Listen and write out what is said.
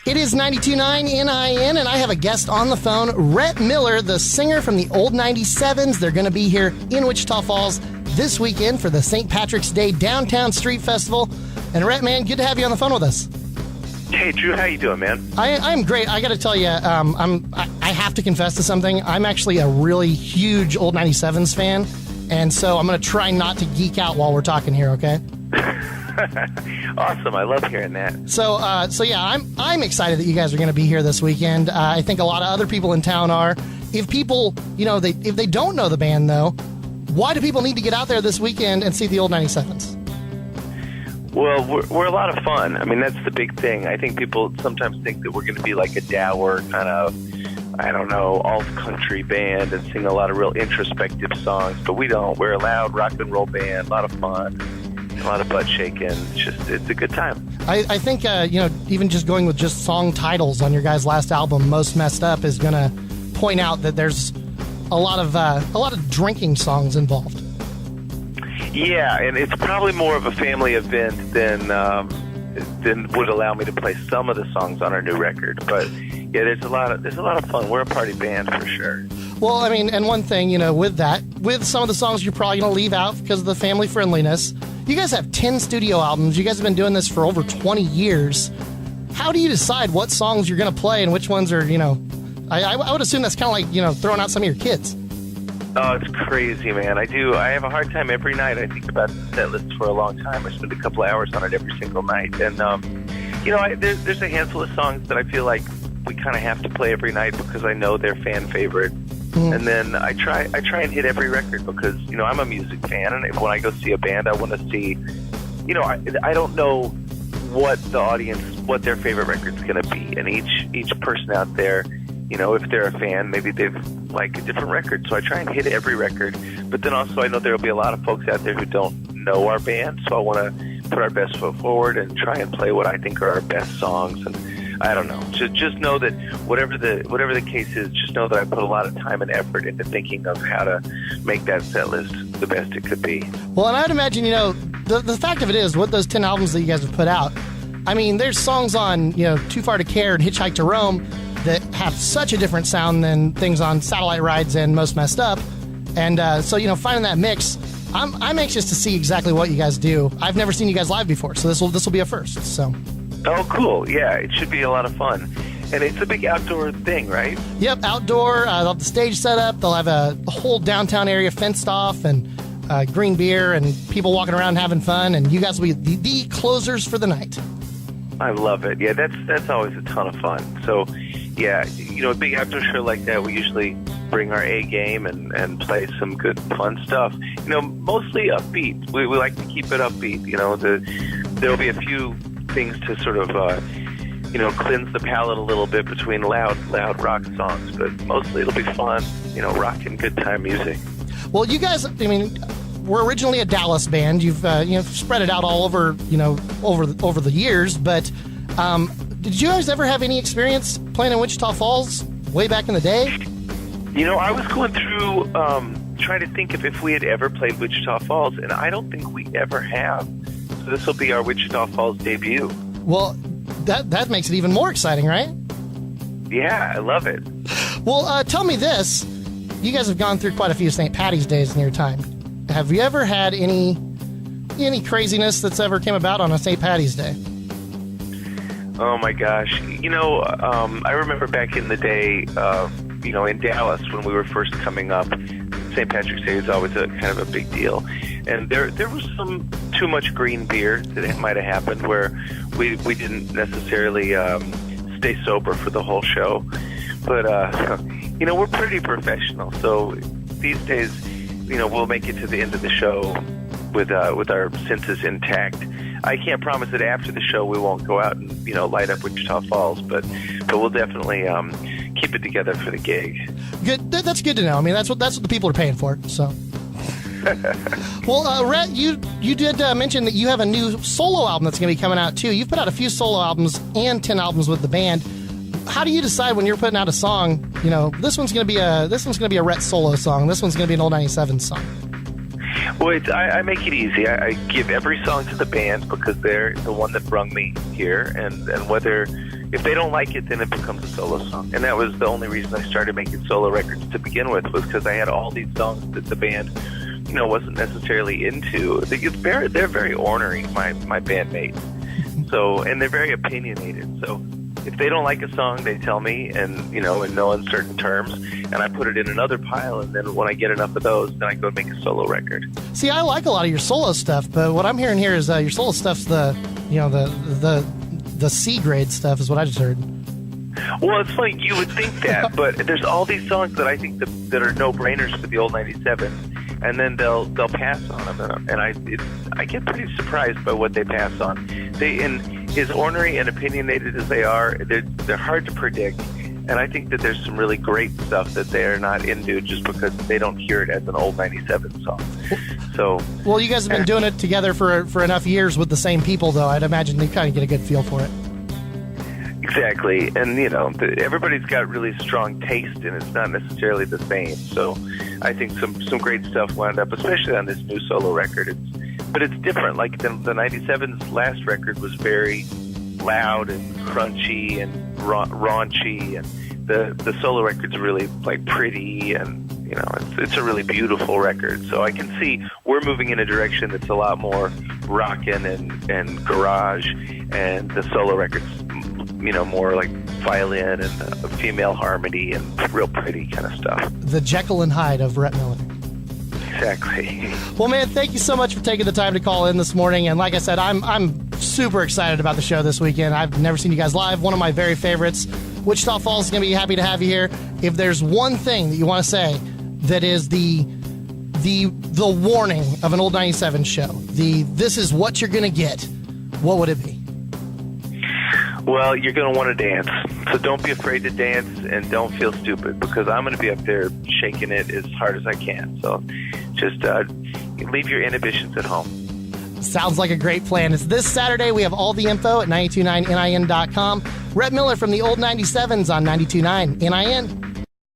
It is 92.9 NIN, and I have a guest on the phone, Rhett Miller, the singer from the old 97s. They're going to be here in Wichita Falls this weekend for the St. Patrick's Day Downtown Street Festival. And Rhett, man, good to have you on the phone with us. Hey, Drew, how you doing, man? I'm great. I got to tell you, I have to confess to something. I'm actually a really huge old 97s fan, and so I'm going to try not to geek out while we're talking here, okay? Awesome. I love hearing that. So yeah, I'm excited that you guys are going to be here this weekend. I think a lot of other people in town are. If people, if they don't know the band, though, why do people need to get out there this weekend and see the old 97s? Well, we're a lot of fun. I mean, that's the big thing. I think people sometimes think that we're going to be like a dour kind of, I don't know, alt-country band and sing a lot of real introspective songs, but we don't. We're a loud rock and roll band, a lot of fun. A lot of butt shaking. It's a good time. I think, even just going with just song titles on your guys' last album, Most Messed Up, is going to point out that there's a lot of drinking songs involved. Yeah, and it's probably more of a family event than would allow me to play some of the songs on our new record. But yeah, there's a lot of fun. We're a party band for sure. Well, I mean, and one thing, with some of the songs you're probably going to leave out because of the family friendliness. You guys have 10 studio albums. You guys have been doing this for over 20 years. How do you decide what songs you're going to play and which ones are, I would assume that's kind of like, throwing out some of your kids. Oh, it's crazy, man. I have a hard time every night. I think about the set list for a long time. I spend a couple of hours on it every single night. And, there's a handful of songs that I feel like we kind of have to play every night because I know they're fan favorite. And then I try and hit every record because, I'm a music fan, and when I go see a band, I want to see, I don't know what their favorite record's going to be. And each person out there, if they're a fan, maybe they like a different record. So I try and hit every record. But then also I know there will be a lot of folks out there who don't know our band, so I want to put our best foot forward and try and play what I think are our best songs. And I don't know. Just know that whatever the case is, just know that I put a lot of time and effort into thinking of how to make that set list the best it could be. Well, and I would imagine, the fact of it is, with those 10 albums that you guys have put out, I mean, there's songs on, Too Far to Care and Hitchhike to Rome that have such a different sound than things on Satellite Rides and Most Messed Up. And so, finding that mix, I'm anxious to see exactly what you guys do. I've never seen you guys live before, so this will be a first. So. Oh, cool. Yeah, it should be a lot of fun. And it's a big outdoor thing, right? Yep, outdoor. They'll have the stage set up. They'll have a whole downtown area fenced off and green beer and people walking around having fun. And you guys will be the closers for the night. I love it. Yeah, that's always a ton of fun. So, yeah, a big outdoor show like that, we usually bring our A game and play some good, fun stuff. Mostly upbeat. We like to keep it upbeat. There'll be a few things to sort of, cleanse the palate a little bit between loud rock songs, but mostly it'll be fun, rocking good time music. Well, you guys, we're originally a Dallas band. You've spread it out all over, over the years, but did you guys ever have any experience playing in Wichita Falls way back in the day? I was going through trying to think if we had ever played Wichita Falls, and I don't think we ever have. So this will be our Wichita Falls debut. Well, that makes it even more exciting, right? Yeah, I love it. Well, tell me this. You guys have gone through quite a few St. Patty's Days in your time. Have you ever had any craziness that's ever came about on a St. Patty's Day? Oh, my gosh. I remember back in the day, in Dallas when we were first coming up, St. Patrick's Day was always kind of a big deal. And there was some too much green beer that might have happened where we didn't necessarily stay sober for the whole show. But, we're pretty professional. So these days, we'll make it to the end of the show with our senses intact. I can't promise that after the show we won't go out and, light up Wichita Falls, but we'll definitely keep it together for the gig. Good. That's good to know. I mean, that's what the people are paying for, so. Well, Rhett, you did mention that you have a new solo album that's going to be coming out too. You've put out a few solo albums and 10 albums with the band. How do you decide when you're putting out a song? This one's going to be a Rhett solo song. This one's going to be an old 97 song. Well, I make it easy. I give every song to the band because they're the one that brung me here, and whether if they don't like it, then it becomes a solo song. And that was the only reason I started making solo records to begin with, was because I had all these songs that the band, wasn't necessarily into. They're very ornery, my bandmates. So, and they're very opinionated. So if they don't like a song, they tell me, and in no uncertain terms, and I put it in another pile, and then when I get enough of those, then I go make a solo record. See, I like a lot of your solo stuff, but what I'm hearing here is your solo stuff's the C grade stuff is what I just heard. Well, it's funny, you would think that, but there's all these songs that I think that are no-brainers for the old 97, and then they'll pass on them, and I get pretty surprised by what they pass on. As ornery and opinionated as they are, they're hard to predict, and I think that there's some really great stuff that they're not into just because they don't hear it as an old 97 song. So, well, you guys have been doing it together for enough years with the same people, though. I'd imagine you kind of get a good feel for it. Exactly, and everybody's got really strong taste, and it's not necessarily the same. So, I think some great stuff wound up, especially on this new solo record. But it's different. Like the 97's last record was very loud and crunchy and raunchy, and the solo record's really like pretty, and it's a really beautiful record. So I can see we're moving in a direction that's a lot more rockin' and garage, and the solo record's more like violin and a female harmony and real pretty kind of stuff. The Jekyll and Hyde of Rhett Miller. Exactly. Well, man, thank you so much for taking the time to call in this morning. And like I said, I'm super excited about the show this weekend. I've never seen you guys live. One of my very favorites. Wichita Falls is going to be happy to have you here. If there's one thing that you want to say that is the warning of an old 97 show, this is what you're going to get, what would it be? Well, you're going to want to dance. So don't be afraid to dance, and don't feel stupid, because I'm going to be up there shaking it as hard as I can. So just leave your inhibitions at home. Sounds like a great plan. It's this Saturday. We have all the info at 929nin.com. Rhett Miller from the old 97s on 92.9 NIN.